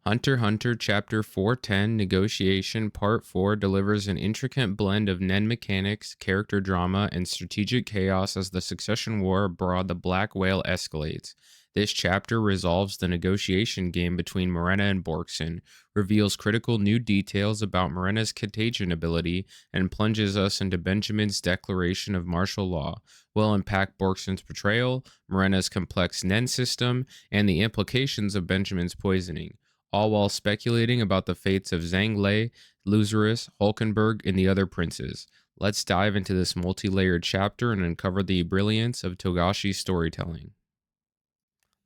Hunter x Hunter Chapter 410 Negotiation Part 4 delivers an intricate blend of Nen mechanics, character drama, and strategic chaos as the succession war aboard the Black Whale escalates. This chapter resolves the negotiation game between Morena and Borkson, reveals critical new details about Morena's Contagion ability, and plunges us into Benjamin's declaration of martial law. We'll unpack Borkson's betrayal, Morena's complex Nen system, and the implications of Benjamin's poisoning, all while speculating about the fates of Zhang-Lei, Lazarus, Hulkenberg, and the other princes. Let's dive into this multi-layered chapter and uncover the brilliance of Togashi's storytelling.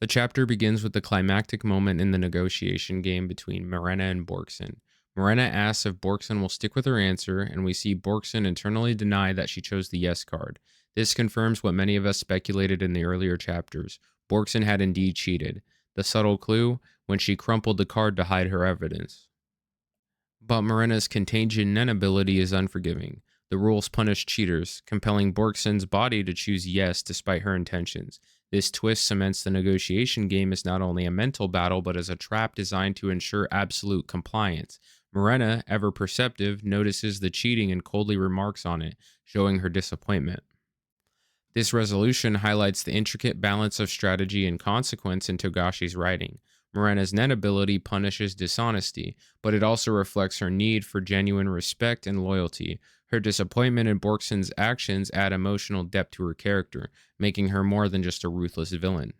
The chapter begins with the climactic moment in the negotiation game between Morena and Borkson. Morena asks if Borkson will stick with her answer, and we see Borkson internally deny that she chose the yes card. This confirms what many of us speculated in the earlier chapters. Borkson had indeed cheated. The subtle clue? When she crumpled the card to hide her evidence. But Morena's Contagion Nen ability is unforgiving. The rules punish cheaters, compelling Borkson's body to choose yes despite her intentions. This twist cements the negotiation game as not only a mental battle, but as a trap designed to ensure absolute compliance. Morena, ever perceptive, notices the cheating and coldly remarks on it, showing her disappointment. This resolution highlights the intricate balance of strategy and consequence in Togashi's writing. Morena's Nen ability punishes dishonesty, but it also reflects her need for genuine respect and loyalty. Her disappointment in Borkson's actions add emotional depth to her character, making her more than just a ruthless villain.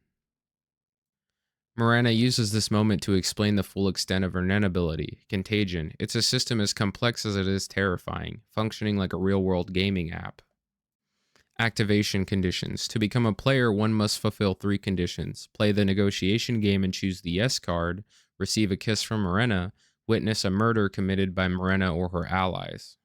Morena uses this moment to explain the full extent of her Nen ability, Contagion. It's a system as complex as it is terrifying, functioning like a real-world gaming app. Activation conditions. To become a player, one must fulfill 3 conditions: play the negotiation game and choose the yes card, receive a kiss from Morena, witness a murder committed by Morena or her allies.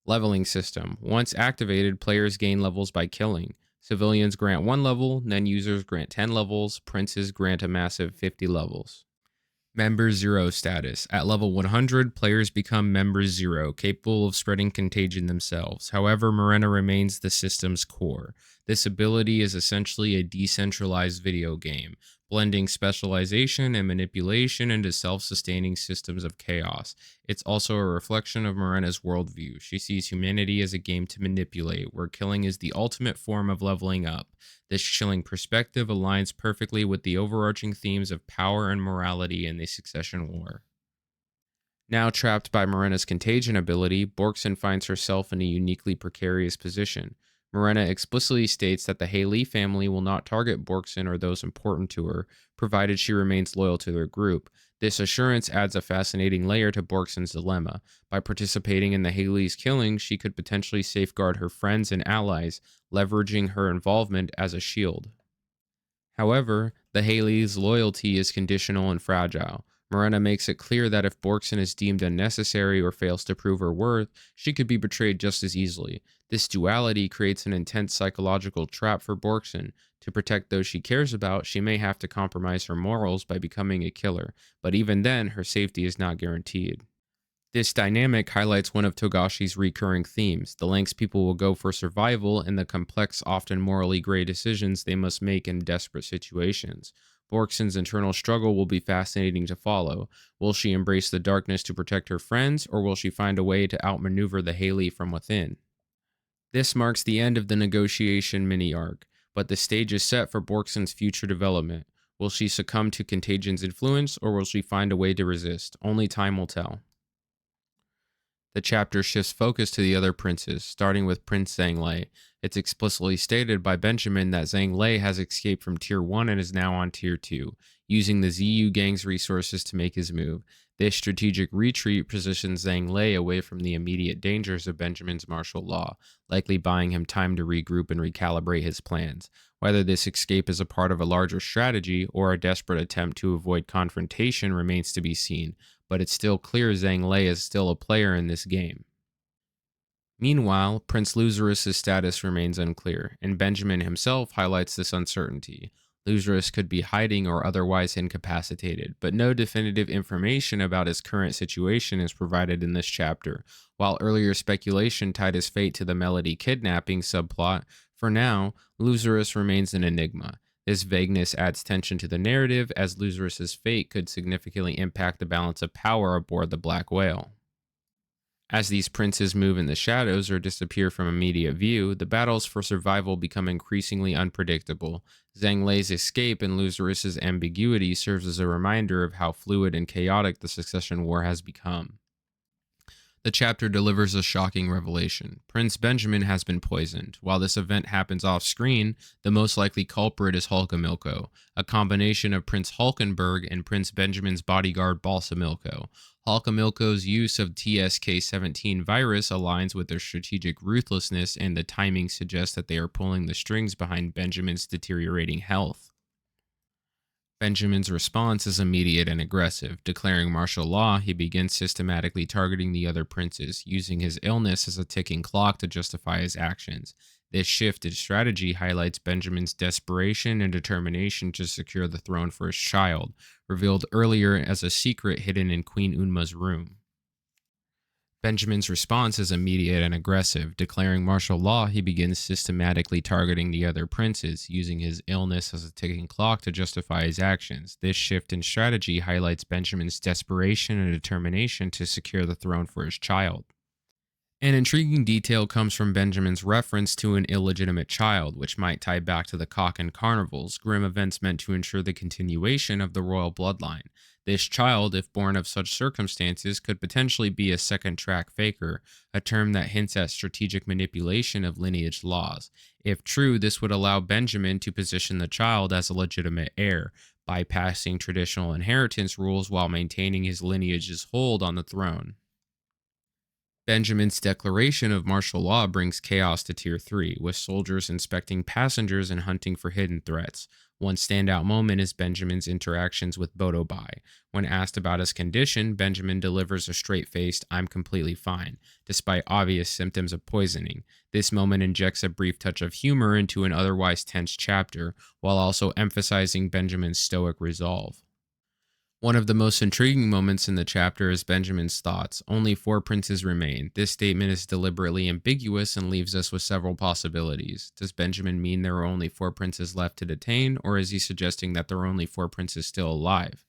Leveling system. Once activated, players gain levels by killing. Civilians grant 1 level, Nen users grant 10 levels, princes grant a massive 50 levels. Member Zero status. At level 100, players become Member Zero, capable of spreading contagion themselves. However, Morena remains the system's core. This ability is essentially a decentralized video game, blending specialization and manipulation into self-sustaining systems of chaos. It's also a reflection of Morena's worldview. She sees humanity as a game to manipulate, where killing is the ultimate form of leveling up. This chilling perspective aligns perfectly with the overarching themes of power and morality in the Succession War. Now trapped by Morena's Contagion ability, Borkson finds herself in a uniquely precarious position. Morena explicitly states that the Haley family will not target Borkson or those important to her, provided she remains loyal to their group. This assurance adds a fascinating layer to Borkson's dilemma. By participating in the Haley's killing, she could potentially safeguard her friends and allies, leveraging her involvement as a shield. However, the Haley's loyalty is conditional and fragile. Morena makes it clear that if Borkson is deemed unnecessary or fails to prove her worth, she could be betrayed just as easily. This duality creates an intense psychological trap for Borkson. To protect those she cares about, she may have to compromise her morals by becoming a killer, but even then, her safety is not guaranteed. This dynamic highlights one of Togashi's recurring themes: the lengths people will go for survival and the complex, often morally gray decisions they must make in desperate situations. Borkson's internal struggle will be fascinating to follow. Will she embrace the darkness to protect her friends, or will she find a way to outmaneuver the Haley from within? This marks the end of the negotiation mini-arc, but the stage is set for Borkson's future development. Will she succumb to Contagion's influence, or will she find a way to resist? Only time will tell. The chapter shifts focus to the other princes, starting with Prince Zhang-Lei. It's explicitly stated by Benjamin that Zhang-Lei has escaped from Tier 1 and is now on Tier 2, using the ZU gang's resources to make his move. This strategic retreat positions Zhang-Lei away from the immediate dangers of Benjamin's martial law, likely buying him time to regroup and recalibrate his plans. Whether this escape is a part of a larger strategy or a desperate attempt to avoid confrontation remains to be seen, but it's still clear Zhang-Lei is still a player in this game. Meanwhile, Prince Lazarus' status remains unclear, and Benjamin himself highlights this uncertainty. Lazarus could be hiding or otherwise incapacitated, but no definitive information about his current situation is provided in this chapter. While earlier speculation tied his fate to the Melody kidnapping subplot, for now, Lazarus remains an enigma. This vagueness adds tension to the narrative, as Lazarus's fate could significantly impact the balance of power aboard the Black Whale. As these princes move in the shadows or disappear from immediate view, the battles for survival become increasingly unpredictable. Zhang-Lei's escape and Lazarus's ambiguity serves as a reminder of how fluid and chaotic the Succession War has become. The chapter delivers a shocking revelation. Prince Benjamin has been poisoned. While this event happens off screen, the most likely culprit is Hulkamilko, a combination of Prince Hulkenberg and Prince Benjamin's bodyguard Balsamilko. Hulkamilko's use of TSK-17 virus aligns with their strategic ruthlessness, and the timing suggests that they are pulling the strings behind Benjamin's deteriorating health. Benjamin's response is immediate and aggressive. Declaring martial law, he begins systematically targeting the other princes, using his illness as a ticking clock to justify his actions. This shift in strategy highlights Benjamin's desperation and determination to secure the throne for his child, revealed earlier as a secret hidden in Queen Unma's room. Benjamin's response is immediate and aggressive. Declaring martial law, he begins systematically targeting the other princes, using his illness as a ticking clock to justify his actions. This shift in strategy highlights Benjamin's desperation and determination to secure the throne for his child. An intriguing detail comes from Benjamin's reference to an illegitimate child, which might tie back to the Cock and Carnivals, grim events meant to ensure the continuation of the royal bloodline. This child, if born of such circumstances, could potentially be a second-track faker, a term that hints at strategic manipulation of lineage laws. If true, this would allow Benjamin to position the child as a legitimate heir, bypassing traditional inheritance rules while maintaining his lineage's hold on the throne. Benjamin's declaration of martial law brings chaos to Tier 3, with soldiers inspecting passengers and hunting for hidden threats. One standout moment is Benjamin's interactions with Bodo Bai. When asked about his condition, Benjamin delivers a straight-faced, "I'm completely fine," despite obvious symptoms of poisoning. This moment injects a brief touch of humor into an otherwise tense chapter, while also emphasizing Benjamin's stoic resolve. One of the most intriguing moments in the chapter is Benjamin's thoughts. Only 4 princes remain. This statement is deliberately ambiguous and leaves us with several possibilities. Does Benjamin mean there are only 4 princes left to detain, or is he suggesting that there are only 4 princes still alive?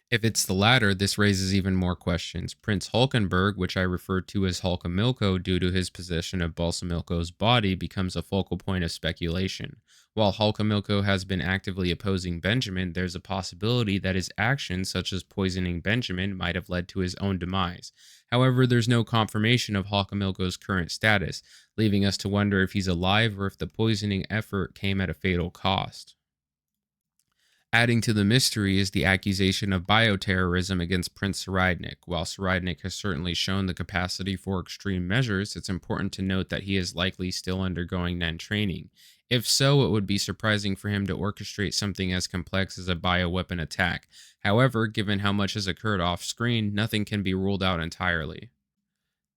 If it's the latter, this raises even more questions. Prince Hulkenberg, which I referred to as Hulkamilko due to his possession of Balsamilko's body, becomes a focal point of speculation. While Hulkamilko has been actively opposing Benjamin, there's a possibility that his actions, such as poisoning Benjamin, might have led to his own demise. However, there's no confirmation of Hulkamilko's current status, leaving us to wonder if he's alive or if the poisoning effort came at a fatal cost. Adding to the mystery is the accusation of bioterrorism against Prince Saradnik. While Saradnik has certainly shown the capacity for extreme measures, it's important to note that he is likely still undergoing Nen training. If so, it would be surprising for him to orchestrate something as complex as a bioweapon attack. However, given how much has occurred off-screen, nothing can be ruled out entirely.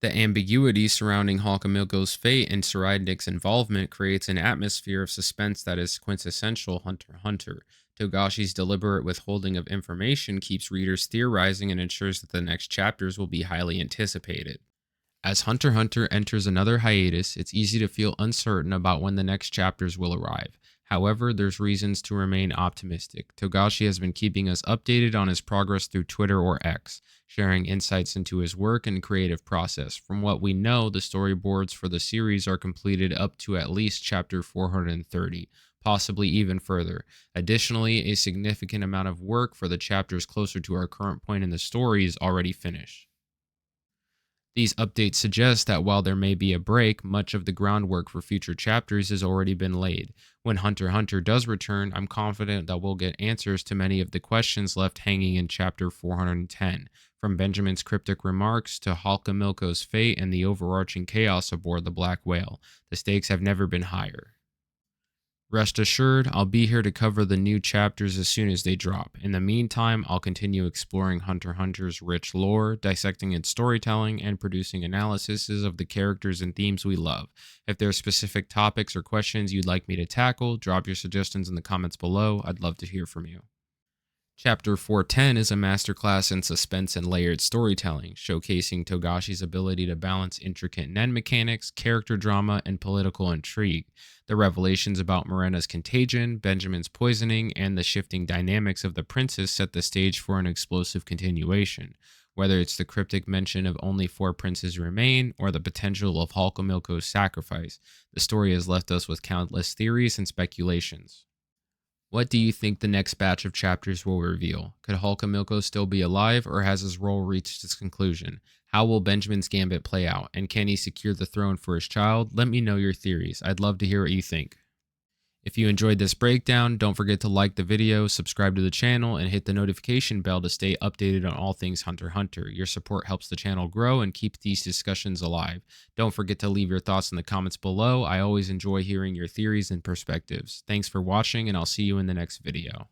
The ambiguity surrounding Hulkamilko's fate and Saradnik's involvement creates an atmosphere of suspense that is quintessential Hunter x Hunter. Togashi's deliberate withholding of information keeps readers theorizing and ensures that the next chapters will be highly anticipated. As Hunter x Hunter enters another hiatus, it's easy to feel uncertain about when the next chapters will arrive. However, there's reasons to remain optimistic. Togashi has been keeping us updated on his progress through Twitter or X, sharing insights into his work and creative process. From what we know, the storyboards for the series are completed up to at least chapter 430, possibly even further. Additionally, a significant amount of work for the chapters closer to our current point in the story is already finished. These updates suggest that while there may be a break, much of the groundwork for future chapters has already been laid. When Hunter x Hunter does return, I'm confident that we'll get answers to many of the questions left hanging in chapter 410, from Benjamin's cryptic remarks to Hulkamilko's fate and the overarching chaos aboard the Black Whale. The stakes have never been higher. Rest assured, I'll be here to cover the new chapters as soon as they drop. In the meantime, I'll continue exploring Hunter x Hunter's rich lore, dissecting its storytelling, and producing analyses of the characters and themes we love. If there are specific topics or questions you'd like me to tackle, drop your suggestions in the comments below. I'd love to hear from you. Chapter 410 is a masterclass in suspense and layered storytelling, showcasing Togashi's ability to balance intricate nen mechanics, character drama, and political intrigue. The revelations about Morena's contagion, Benjamin's poisoning, and the shifting dynamics of the princess set the stage for an explosive continuation. Whether it's the cryptic mention of only four princes remain or the potential of Hulkamilko's sacrifice, the story has left us with countless theories and speculations. What do you think the next batch of chapters will reveal? Could Hulkamilko still be alive, or has his role reached its conclusion? How will Benjamin's gambit play out, and can he secure the throne for his child? Let me know your theories. I'd love to hear what you think. If you enjoyed this breakdown, don't forget to like the video, subscribe to the channel, and hit the notification bell to stay updated on all things Hunter x Hunter. Your support helps the channel grow and keep these discussions alive. Don't forget to leave your thoughts in the comments below. I always enjoy hearing your theories and perspectives. Thanks for watching, and I'll see you in the next video.